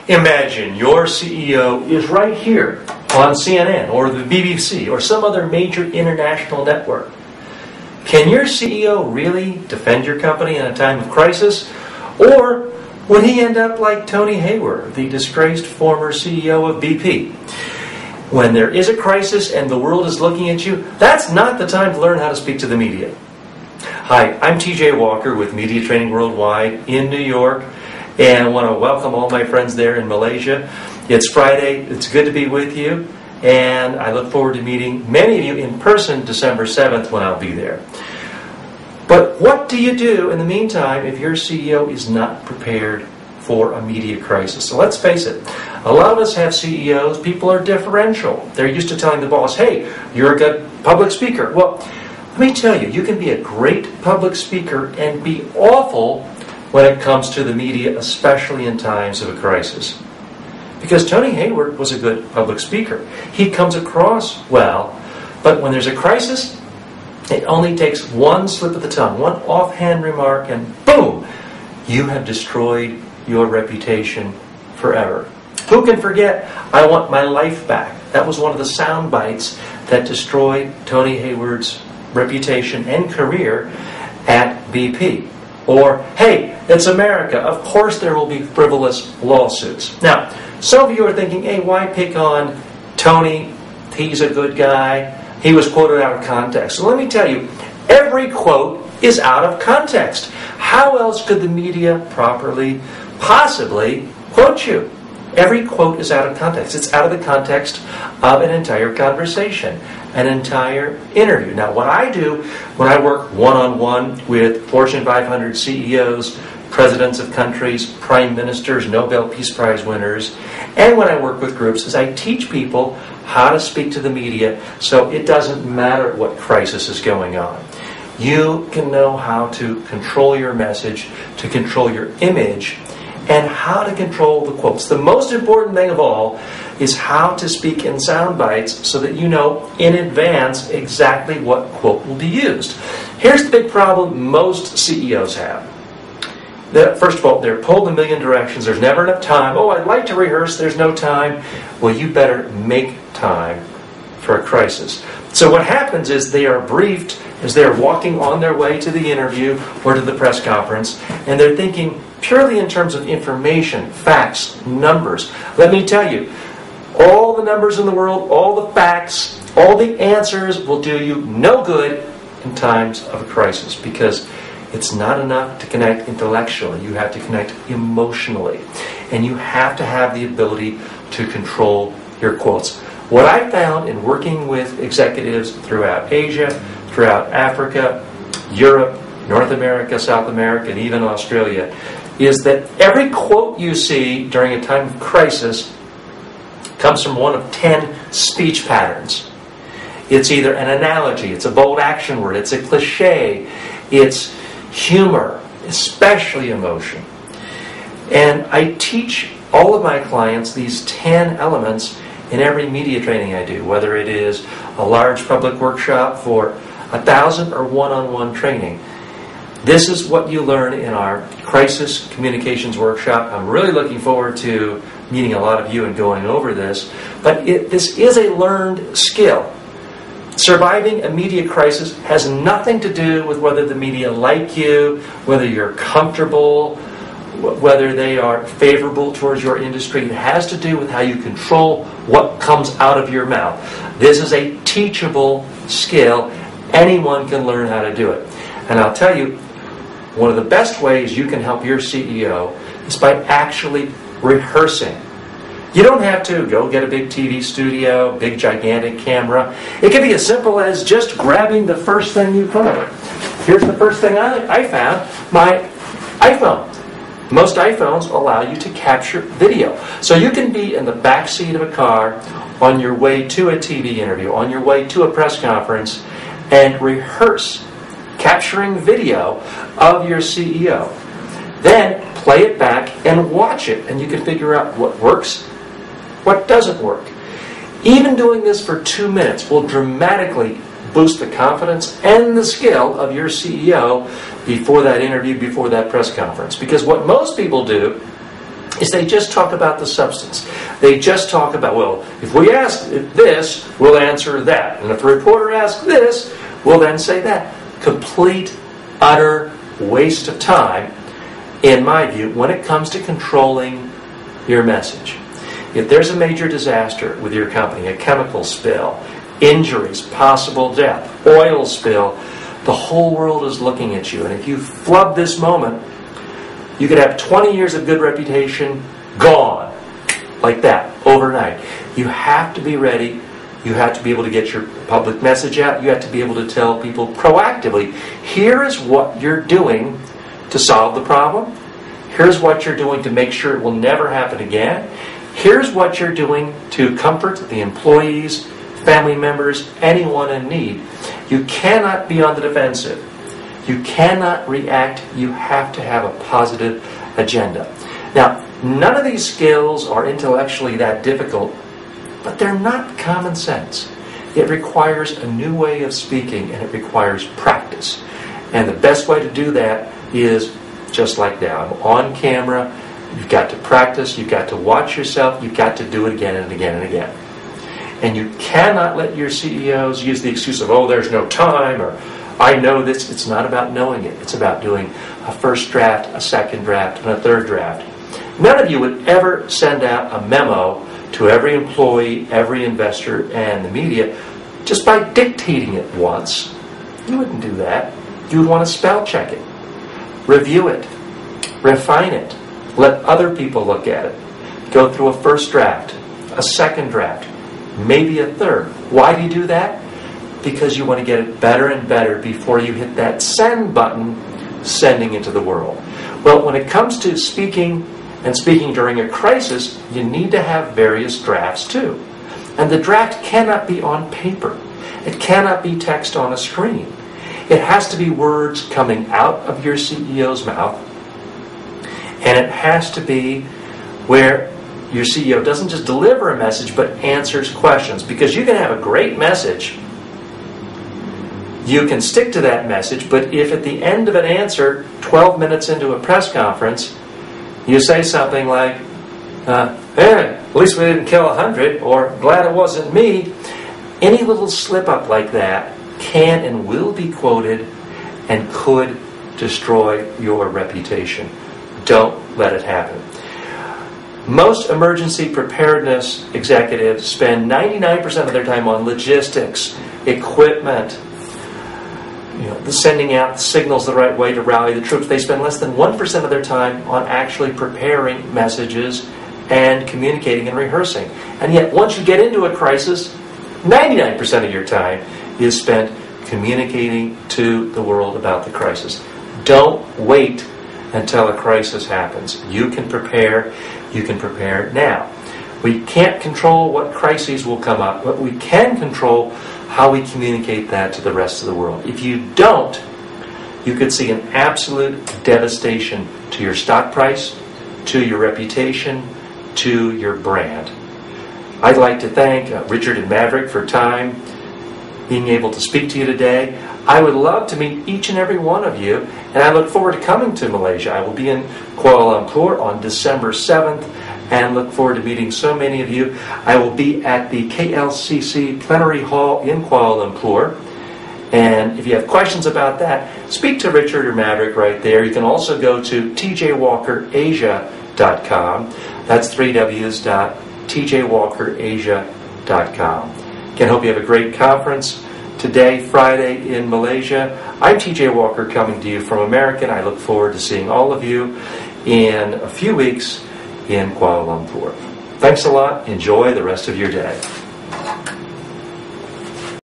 Imagine your CEO is right here on CNN or the BBC or some other major international network. Can your CEO really defend your company in a time of crisis? Or would he end up like Tony Hayward, the disgraced former CEO of BP? When there is a crisis and the world is looking at you, that's not the time to learn how to speak to the media. Hi, I'm TJ Walker with Media Training Worldwide in New York, and I want to welcome all my friends there in Malaysia. It's Friday, it's good to be with you, and I look forward to meeting many of you in person December 7th when I'll be there. But what do you do in the meantime if your CEO is not prepared for a media crisis? So let's face it, a lot of us have CEOs, people are differential. They're used to telling the boss, hey, you're a good public speaker. Well, let me tell you, you can be a great public speaker and be awful when it comes to the media, especially in times of a crisis. Because Tony Hayward was a good public speaker. He comes across well, but when there's a crisis, it only takes one slip of the tongue, one offhand remark, and boom, you have destroyed your reputation forever. Who can forget, I want my life back? That was one of the sound bites that destroyed Tony Hayward's reputation and career at BP. Or, hey, it's America. Of course there will be frivolous lawsuits. Now, some of you are thinking, hey, why pick on Tony? He's a good guy. He was quoted out of context. So let me tell you, every quote is out of context. How else could the media possibly quote you? Every quote is out of context. It's out of the context of an entire conversation, an entire interview. Now, what I do when I work one-on-one with Fortune 500 CEOs, presidents of countries, prime ministers, Nobel Peace Prize winners, and when I work with groups is I teach people how to speak to the media so it doesn't matter what crisis is going on. You can know how to control your message, to control your image, and how to control the quotes. The most important thing of all is how to speak in sound bites so that you know in advance exactly what quote will be used. Here's the big problem most CEOs have. First of all, they're pulled in a million directions. There's never enough time. Oh, I'd like to rehearse. There's no time. Well, you better make time for a crisis. So what happens is they are briefed as they're walking on their way to the interview or to the press conference, and they're thinking purely in terms of information, facts, numbers. Let me tell you, all the numbers in the world, all the facts, all the answers will do you no good in times of a crisis because it's not enough to connect intellectually. You have to connect emotionally. And you have to have the ability to control your quotes. What I found in working with executives throughout Asia, throughout Africa, Europe, North America, South America, and even Australia, is that every quote you see during a time of crisis comes from one of 10 speech patterns. It's either an analogy, it's a bold action word, it's a cliche, it's humor, especially emotion. And I teach all of my clients these 10 elements in every media training I do, whether it is a large public workshop for 1,000 or one-on-one training. This is what you learn in our Crisis Communications Workshop. I'm really looking forward to meeting a lot of you and going over this. But this is a learned skill. Surviving a media crisis has nothing to do with whether the media like you, whether you're comfortable, whether they are favorable towards your industry. It has to do with how you control what comes out of your mouth. This is a teachable skill. Anyone can learn how to do it. And I'll tell you, one of the best ways you can help your CEO is by actually rehearsing. You don't have to go get a big TV studio, big gigantic camera. It can be as simple as just grabbing the first thing you find. Here's the first thing I found, my iPhone. Most iPhones allow you to capture video. So you can be in the back seat of a car on your way to a TV interview, on your way to a press conference, and rehearse capturing video of your CEO. Then play it back and watch it, and you can figure out what works, what doesn't work. Even doing this for 2 minutes will dramatically boost the confidence and the skill of your CEO before that interview, before that press conference. Because what most people do is they just talk about the substance. They just talk about, well, if we ask this, we'll answer that. And if the reporter asks this, we'll then say that. Complete, utter waste of time, in my view, when it comes to controlling your message. If there's a major disaster with your company, a chemical spill, injuries, possible death, oil spill, the whole world is looking at you. And if you flub this moment, you could have 20 years of good reputation gone, like that, overnight. You have to be ready. You have to be able to get your public message out. You have to be able to tell people proactively, here is what you're doing to solve the problem. Here's what you're doing to make sure it will never happen again. Here's what you're doing to comfort the employees, family members, anyone in need. You cannot be on the defensive. You cannot react. You have to have a positive agenda. Now, none of these skills are intellectually that difficult, but they're not common sense. It requires a new way of speaking, and it requires practice. And the best way to do that is just like now. I'm on camera. You've got to practice. You've got to watch yourself. You've got to do it again and again and again. And you cannot let your CEOs use the excuse of, oh, there's no time, or I know this. It's not about knowing it. It's about doing a first draft, a second draft, and a third draft. None of you would ever send out a memo to every employee, every investor, and the media just by dictating it once. You wouldn't do that. You would want to spell check it, review it, refine it, let other people look at it, go through a first draft, a second draft, maybe a third. Why do you do that? Because you want to get it better and better before you hit that send button, sending into the world. Well, when it comes to speaking and speaking during a crisis, you need to have various drafts too. And the draft cannot be on paper. It cannot be text on a screen. It has to be words coming out of your CEO's mouth. And it has to be where your CEO doesn't just deliver a message, but answers questions. Because you can have a great message, you can stick to that message, but if at the end of an answer, 12 minutes into a press conference, you say something like, at least we didn't kill 100, or glad it wasn't me, any little slip up like that can and will be quoted and could destroy your reputation. Don't let it happen. Most emergency preparedness executives spend 99% of their time on logistics, equipment, the sending out signals the right way to rally the troops. They spend less than 1% of their time on actually preparing messages and communicating and rehearsing. And yet, once you get into a crisis, 99% of your time is spent communicating to the world about the crisis. Don't wait until a crisis happens. You can prepare. You can prepare now. We can't control what crises will come up, but we can control how we communicate that to the rest of the world. If you don't, you could see an absolute devastation to your stock price, to your reputation, to your brand. I'd like to thank Richard and Maverick for time, being able to speak to you today. I would love to meet each and every one of you, and I look forward to coming to Malaysia. I will be in Kuala Lumpur on December 7th, and look forward to meeting so many of you. I will be at the KLCC Plenary Hall in Kuala Lumpur, and if you have questions about that, speak to Richard or Maverick right there. You can also go to tjwalkerasia.com. That's 3Ws.tjwalkerasia.com. Again, hope you have a great conference today, Friday, in Malaysia. I'm TJ Walker coming to you from American. I look forward to seeing all of you in a few weeks in Kuala Lumpur. Thanks a lot. Enjoy the rest of your day.